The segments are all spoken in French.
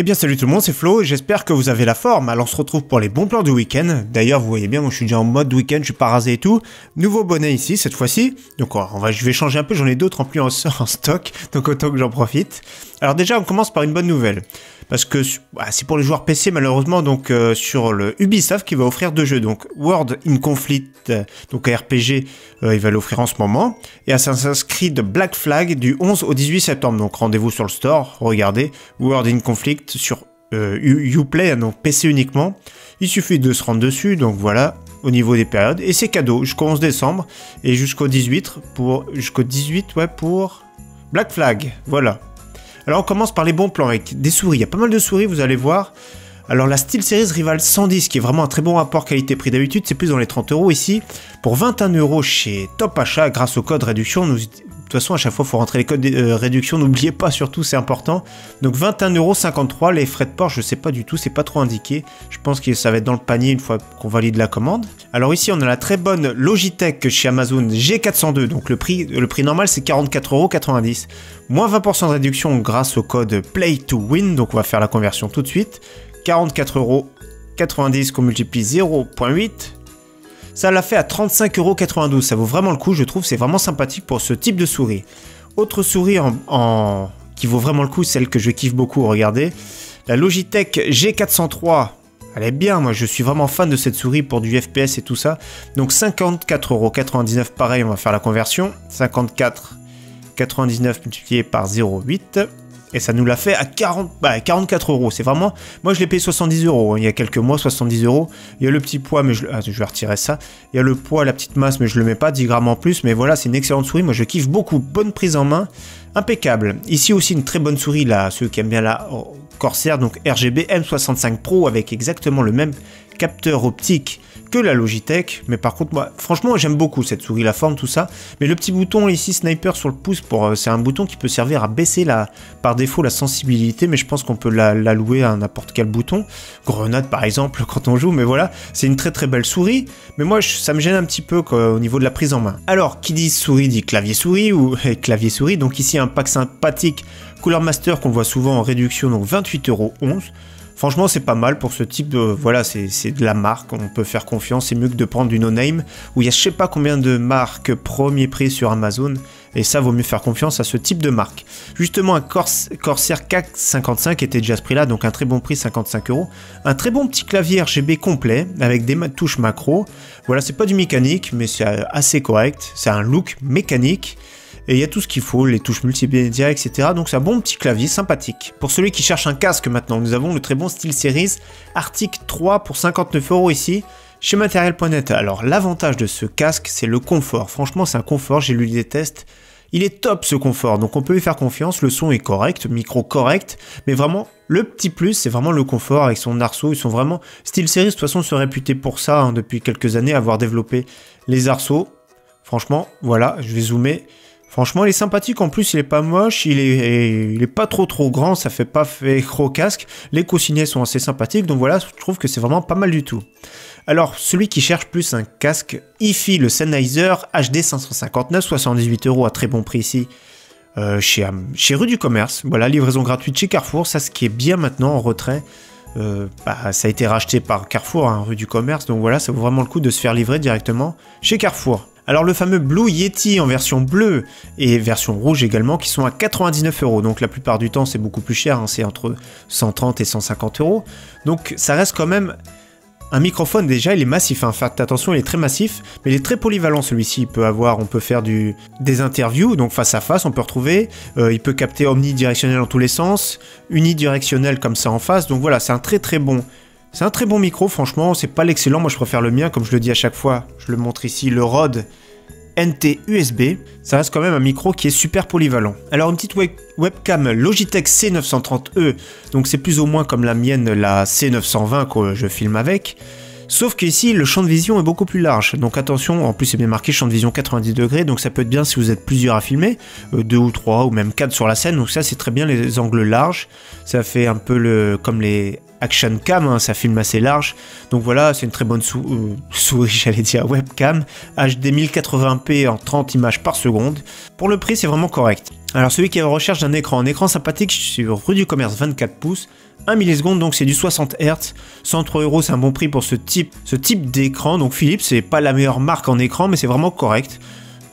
Eh bien salut tout le monde, c'est Flo et j'espère que vous avez la forme. Alors on se retrouve pour les bons plans du week-end. D'ailleurs vous voyez bien, moi je suis déjà en mode week-end, je suis pas rasé et tout. Nouveau bonnet ici cette fois-ci. Donc je vais changer un peu, j'en ai d'autres remplis en stock, donc autant que j'en profite. Alors déjà on commence par une bonne nouvelle. Parce que c'est pour les joueurs PC malheureusement, donc sur le Ubisoft qui va offrir 2 jeux. Donc World in Conflict, donc un RPG, il va l'offrir en ce moment. Et Assassin's Creed Black Flag du 11 au 18 septembre. Donc rendez-vous sur le store, regardez. World in Conflict sur Uplay, donc PC uniquement. Il suffit de se rendre dessus, donc voilà, au niveau des périodes. Et c'est cadeau jusqu'au 11 décembre et jusqu'au 18 pour Black Flag, voilà. Alors on commence par les bons plans avec des souris, il y a pas mal de souris vous allez voir. Alors la SteelSeries Rival 110 qui est vraiment un très bon rapport qualité-prix, d'habitude c'est plus dans les 30 € ici. Pour 21 € chez Top Achat grâce au code réduction, de toute façon à chaque fois il faut rentrer les codes de réduction, n'oubliez pas surtout c'est important. Donc 21,53 €, les frais de port je sais pas du tout, c'est pas trop indiqué. Je pense que ça va être dans le panier une fois qu'on valide la commande. Alors ici on a la très bonne Logitech chez Amazon G402, donc le prix normal c'est 44,90 €. Moins 20% de réduction grâce au code Play to Win, donc on va faire la conversion tout de suite. 44,90 € qu'on multiplie 0,8. Ça l'a fait à 35,92 €, ça vaut vraiment le coup, je trouve, c'est vraiment sympathique pour ce type de souris. Autre souris qui vaut vraiment le coup, celle que je kiffe beaucoup, regardez. La Logitech G403, elle est bien, moi je suis vraiment fan de cette souris pour du FPS et tout ça. Donc 54,99 €, pareil, on va faire la conversion. 54,99 € multiplié par 0,8. Et ça nous l'a fait à 44 €. C'est vraiment... Moi, je l'ai payé 70 € il y a quelques mois, 70 €. Il y a le petit poids, mais je vais retirer ça. Il y a le poids, la petite masse, mais je le mets pas, 10 grammes en plus. Mais voilà, c'est une excellente souris. Moi, je kiffe beaucoup. Bonne prise en main. Impeccable. Ici aussi, une très bonne souris, là, ceux qui aiment bien la Corsair, donc RGB M65 Pro, avec exactement le même capteur optique que la Logitech, mais par contre moi franchement j'aime beaucoup cette souris, la forme, tout ça, mais le petit bouton ici sniper sur le pouce, c'est un bouton qui peut servir à baisser par défaut la sensibilité, mais je pense qu'on peut l'allouer à n'importe quel bouton, grenade par exemple quand on joue, mais voilà, c'est une très très belle souris, mais moi ça me gêne un petit peu au niveau de la prise en main. Alors qui dit souris dit clavier souris ou clavier souris, donc ici un pack sympathique Cooler Master qu'on voit souvent en réduction, donc 28,11 €. Franchement, c'est pas mal pour ce type de... Voilà, c'est de la marque, on peut faire confiance. C'est mieux que de prendre du no-name, où il y a je sais pas combien de marques premier prix sur Amazon. Et ça, vaut mieux faire confiance à ce type de marque. Justement, un Corsair K55 était déjà à ce prix-là, donc un très bon prix, 55 €. Un très bon petit clavier RGB complet, avec des touches macro. Voilà, c'est pas du mécanique, mais c'est assez correct. C'est un look mécanique. Et il y a tout ce qu'il faut, les touches multimédia, etc. Donc c'est un bon petit clavier sympathique. Pour celui qui cherche un casque maintenant, nous avons le très bon SteelSeries Arctic 3 pour 59 € ici, chez Material.net. Alors l'avantage de ce casque, c'est le confort. Franchement, c'est un confort, j'ai lu des tests. Il est top ce confort, donc on peut lui faire confiance, le son est correct, micro correct, mais vraiment, le petit plus, c'est vraiment le confort avec son arceau. Ils sont vraiment... SteelSeries, de toute façon, se réputait pour ça, hein, depuis quelques années, avoir développé les arceaux. Franchement, voilà, je vais zoomer. Franchement, il est sympathique, en plus il est pas moche, il est pas trop grand, ça fait pas gros casque. Les coussinets sont assez sympathiques, donc voilà, je trouve que c'est vraiment pas mal du tout. Alors, celui qui cherche plus un casque, IFI, le Sennheiser HD 559, 78 € à très bon prix ici, chez Rue du Commerce. Voilà, livraison gratuite chez Carrefour, ça ce qui est bien maintenant en retrait. Ça a été racheté par Carrefour, hein, Rue du Commerce, donc voilà, ça vaut vraiment le coup de se faire livrer directement chez Carrefour. Alors le fameux Blue Yeti en version bleue et version rouge également qui sont à 99 €. Donc la plupart du temps c'est beaucoup plus cher, hein, c'est entre 130 et 150 €. Donc ça reste quand même un microphone, déjà il est massif, hein. Faites attention, il est très massif, mais il est très polyvalent celui-ci. On peut faire des interviews, donc face à face on peut retrouver, il peut capter omnidirectionnel dans tous les sens, unidirectionnel comme ça en face, donc voilà c'est un très bon... C'est un très bon micro, franchement, c'est pas l'excellent, moi je préfère le mien, comme je le dis à chaque fois, je le montre ici, le Rode NT USB, ça reste quand même un micro qui est super polyvalent. Alors une petite webcam Logitech C930E, donc c'est plus ou moins comme la mienne, la C920 que je filme avec, sauf qu'ici le champ de vision est beaucoup plus large, donc attention, en plus c'est bien marqué champ de vision 90 degrés, donc ça peut être bien si vous êtes plusieurs à filmer, 2 ou 3 ou même 4 sur la scène, donc ça c'est très bien les angles larges, ça fait un peu comme les Action Cam, hein, ça filme assez large, donc voilà, c'est une très bonne souris, j'allais dire webcam, HD 1080p en 30 images par seconde. Pour le prix, c'est vraiment correct. Alors celui qui est en recherche d'un écran, un écran sympathique sur rue du Commerce 24 pouces, 1 milliseconde, donc c'est du 60 Hz, 103 €, c'est un bon prix pour ce type d'écran. Donc Philips, c'est pas la meilleure marque en écran, mais c'est vraiment correct.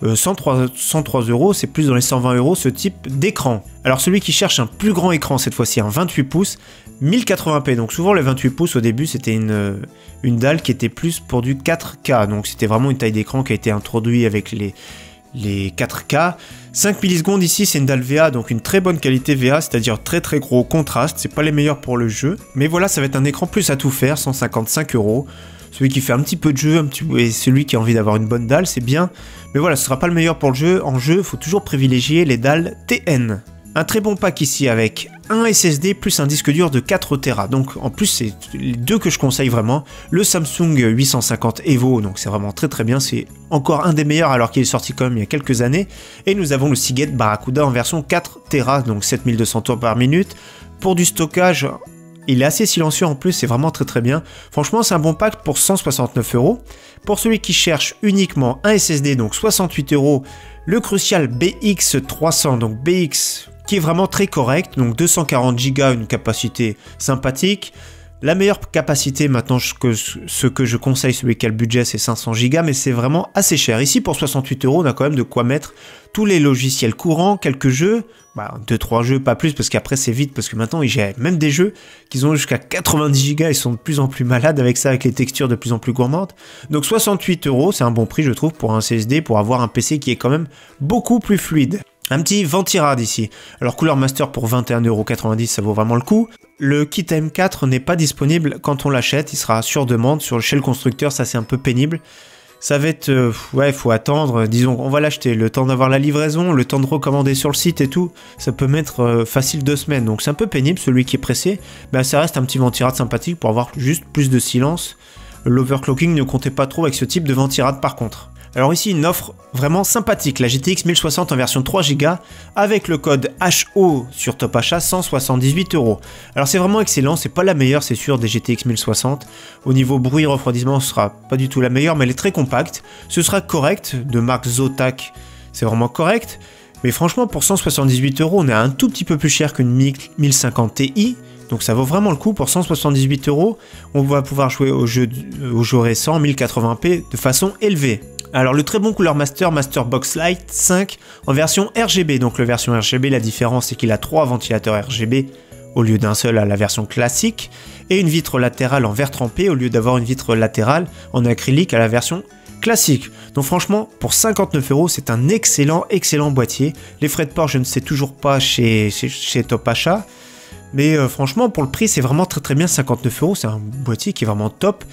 103 €, c'est plus dans les 120 € ce type d'écran. Alors celui qui cherche un plus grand écran, cette fois-ci un 28 pouces, 1080p. Donc souvent les 28 pouces au début c'était une dalle qui était plus pour du 4K. Donc c'était vraiment une taille d'écran qui a été introduite avec les 4K. 5 millisecondes ici, c'est une dalle VA, donc une très bonne qualité VA, c'est-à-dire très très gros contraste. C'est pas les meilleurs pour le jeu, mais voilà, ça va être un écran plus à tout faire, 155 €. Celui qui fait un petit peu de jeu, et celui qui a envie d'avoir une bonne dalle, c'est bien. Mais voilà, ce sera pas le meilleur pour le jeu. En jeu, il faut toujours privilégier les dalles TN. Un très bon pack ici avec un SSD plus un disque dur de 4 Tera. Donc en plus, c'est les deux que je conseille vraiment. Le Samsung 850 Evo, donc c'est vraiment très très bien. C'est encore un des meilleurs alors qu'il est sorti quand même il y a quelques années. Et nous avons le Seagate Barracuda en version 4 Tera, donc 7200 tours par minute. Pour du stockage, il est assez silencieux en plus, c'est vraiment très très bien. Franchement, c'est un bon pack pour 169 €. Pour celui qui cherche uniquement un SSD, donc 68 €, le Crucial BX300, donc BX, qui est vraiment très correct, donc 240 Go, une capacité sympathique. La meilleure capacité maintenant, ce que je conseille, celui qui a le budget, c'est 500 Go, mais c'est vraiment assez cher. Ici, pour 68 €, on a quand même de quoi mettre tous les logiciels courants, quelques jeux, 2-3 jeux, pas plus, parce qu'après c'est vite, parce que maintenant ils gèrent même des jeux qui ont jusqu'à 90 Go, ils sont de plus en plus malades avec ça, avec les textures de plus en plus gourmandes. Donc 68 €, c'est un bon prix je trouve pour un SSD, pour avoir un PC qui est quand même beaucoup plus fluide. Un petit Ventirad ici. Alors Cooler Master pour 21,90 €, ça vaut vraiment le coup. Le kit M4 n'est pas disponible quand on l'achète, il sera sur demande chez le constructeur, ça c'est un peu pénible. Ça va être, ouais, faut attendre, disons, on va l'acheter, le temps d'avoir la livraison, le temps de recommander sur le site et tout, ça peut mettre facile 2 semaines, donc c'est un peu pénible, celui qui est pressé, ça reste un petit Ventirad sympathique pour avoir juste plus de silence. L'overclocking ne comptait pas trop avec ce type de Ventirad par contre. Alors ici, une offre vraiment sympathique, la GTX 1060 en version 3 Go avec le code HO sur Top Achat, 178 €. Alors c'est vraiment excellent, c'est pas la meilleure, c'est sûr, des GTX 1060. Au niveau bruit, refroidissement, ce sera pas du tout la meilleure, mais elle est très compacte. Ce sera correct, de marque Zotac, c'est vraiment correct. Mais franchement, pour 178 €, on est un tout petit peu plus cher qu'une 1050 Ti. Donc ça vaut vraiment le coup, pour 178 €, on va pouvoir jouer au jeu récent 1080p de façon élevée. Alors le très bon Cooler Master, Master Box Lite 5 en version RGB. Donc la version RGB, la différence c'est qu'il a 3 ventilateurs RGB au lieu d'un seul à la version classique. Et une vitre latérale en verre trempé au lieu d'avoir une vitre latérale en acrylique à la version classique. Donc franchement, pour 59 €, c'est un excellent boîtier. Les frais de port, je ne sais toujours pas chez Top Achat. Mais franchement, pour le prix, c'est vraiment très très bien, 59 €. C'est un boîtier qui est vraiment top,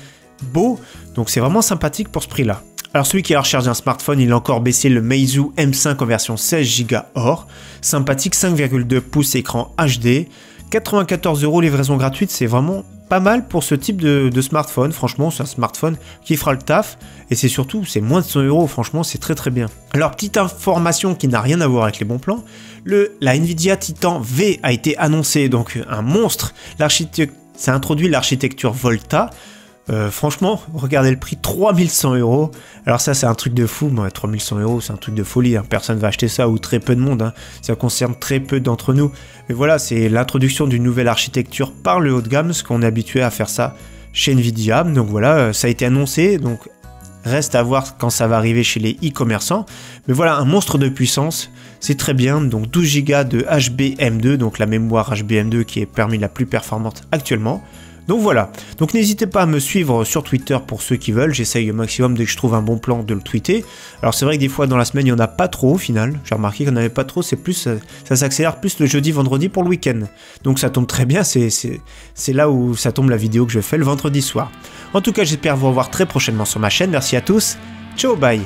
beau. Donc c'est vraiment sympathique pour ce prix-là. Alors celui qui est à la recherche d'un smartphone, il a encore baissé le Meizu M5 en version 16 Go or. Sympathique, 5,2 pouces écran HD. 94 € livraison gratuite, c'est vraiment pas mal pour ce type de smartphone. Franchement, c'est un smartphone qui fera le taf. Et c'est surtout, c'est moins de 100 €. Franchement, c'est très très bien. Alors, petite information qui n'a rien à voir avec les bons plans. La Nvidia Titan V a été annoncée, donc un monstre. Ça introduit l'architecture Volta. Franchement, regardez le prix, 3100 €. Alors ça, c'est un truc de fou. 3100 €, c'est un truc de folie. Hein. Personne va acheter ça, ou très peu de monde. Hein. Ça concerne très peu d'entre nous. Mais voilà, c'est l'introduction d'une nouvelle architecture par le haut de gamme, parce qu'on est habitué à faire ça chez Nvidia. Donc voilà, ça a été annoncé. Donc reste à voir quand ça va arriver chez les e-commerçants. Mais voilà, un monstre de puissance. C'est très bien. Donc 12 Go de HBM2, donc la mémoire HBM2 qui est parmi la plus performante actuellement. Donc voilà, donc n'hésitez pas à me suivre sur Twitter pour ceux qui veulent, j'essaye au maximum dès que je trouve un bon plan de le tweeter. Alors c'est vrai que des fois dans la semaine il n'y en a pas trop au final, j'ai remarqué qu'il n'y en avait pas trop, c'est plus, ça s'accélère plus le jeudi, vendredi pour le week-end. Donc ça tombe très bien, c'est là où ça tombe la vidéo que je fais le vendredi soir. En tout cas j'espère vous revoir très prochainement sur ma chaîne, merci à tous, ciao bye.